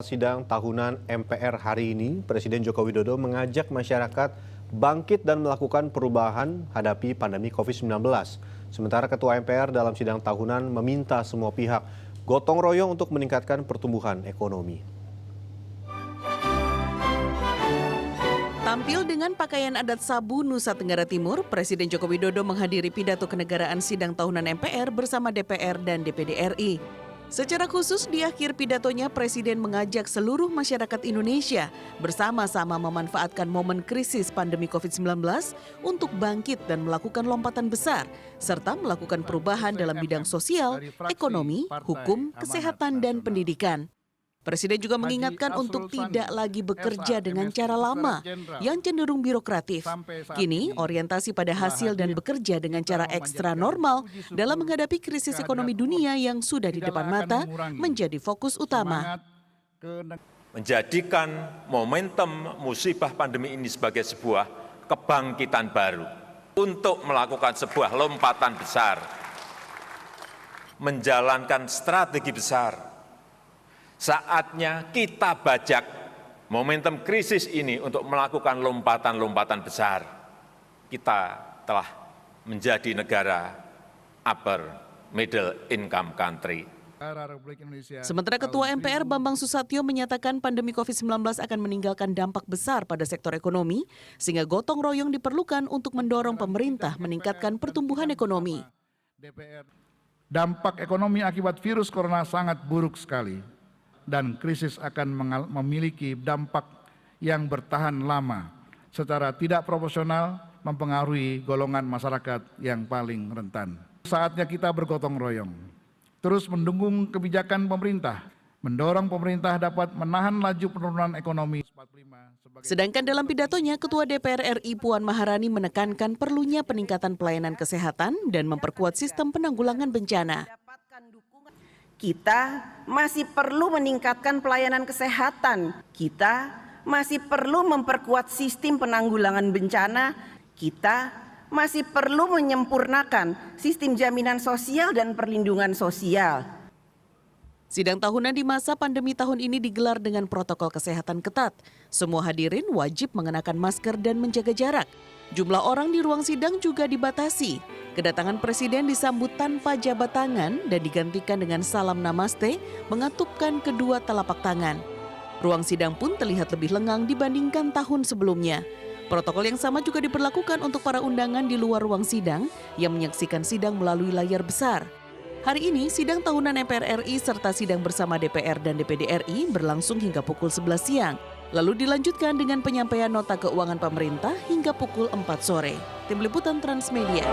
sidang tahunan MPR hari ini, Presiden Joko Widodo mengajak masyarakat bangkit dan melakukan perubahan hadapi pandemi COVID-19. Sementara Ketua MPR dalam sidang tahunan meminta semua pihak gotong royong untuk meningkatkan pertumbuhan ekonomi. Tampil dengan pakaian adat Sabu, Nusa Tenggara Timur, Presiden Joko Widodo menghadiri pidato kenegaraan sidang tahunan MPR bersama DPR dan DPD RI. Secara khusus di akhir pidatonya, Presiden mengajak seluruh masyarakat Indonesia bersama-sama memanfaatkan momen krisis pandemi COVID-19 untuk bangkit dan melakukan lompatan besar, serta melakukan perubahan dalam bidang sosial, ekonomi, hukum, kesehatan, dan pendidikan. Presiden juga mengingatkan untuk tidak lagi bekerja dengan cara lama yang cenderung birokratif. Kini orientasi pada hasil dan bekerja dengan cara ekstra normal dalam menghadapi krisis ekonomi dunia yang sudah di depan mata menjadi fokus utama. Menjadikan momentum musibah pandemi ini sebagai sebuah kebangkitan baru untuk melakukan sebuah lompatan besar, menjalankan strategi besar. Saatnya kita bajak momentum krisis ini untuk melakukan lompatan-lompatan besar. Kita telah menjadi negara upper middle income country. Sementara Ketua MPR Bambang Susatyo menyatakan pandemi COVID-19 akan meninggalkan dampak besar pada sektor ekonomi, sehingga gotong royong diperlukan untuk mendorong pemerintah meningkatkan pertumbuhan ekonomi. Dampak ekonomi akibat virus corona sangat buruk sekali. Dan krisis akan memiliki dampak yang bertahan lama secara tidak proporsional mempengaruhi golongan masyarakat yang paling rentan. Saatnya kita bergotong royong, terus mendukung kebijakan pemerintah, mendorong pemerintah dapat menahan laju penurunan ekonomi. Sedangkan dalam pidatonya, Ketua DPR RI Puan Maharani menekankan perlunya peningkatan pelayanan kesehatan dan memperkuat sistem penanggulangan bencana. Kita masih perlu meningkatkan pelayanan kesehatan. Kita masih perlu memperkuat sistem penanggulangan bencana. Kita masih perlu menyempurnakan sistem jaminan sosial dan perlindungan sosial. Sidang tahunan di masa pandemi tahun ini digelar dengan protokol kesehatan ketat. Semua hadirin wajib mengenakan masker dan menjaga jarak. Jumlah orang di ruang sidang juga dibatasi. Kedatangan Presiden disambut tanpa jabat tangan dan digantikan dengan salam namaste mengatupkan kedua telapak tangan. Ruang sidang pun terlihat lebih lengang dibandingkan tahun sebelumnya. Protokol yang sama juga diberlakukan untuk para undangan di luar ruang sidang yang menyaksikan sidang melalui layar besar. Hari ini, sidang tahunan MPR RI serta sidang bersama DPR dan DPD RI berlangsung hingga pukul 11 siang. Lalu dilanjutkan dengan penyampaian nota keuangan pemerintah hingga pukul 4 sore. Tim Liputan Transmedia.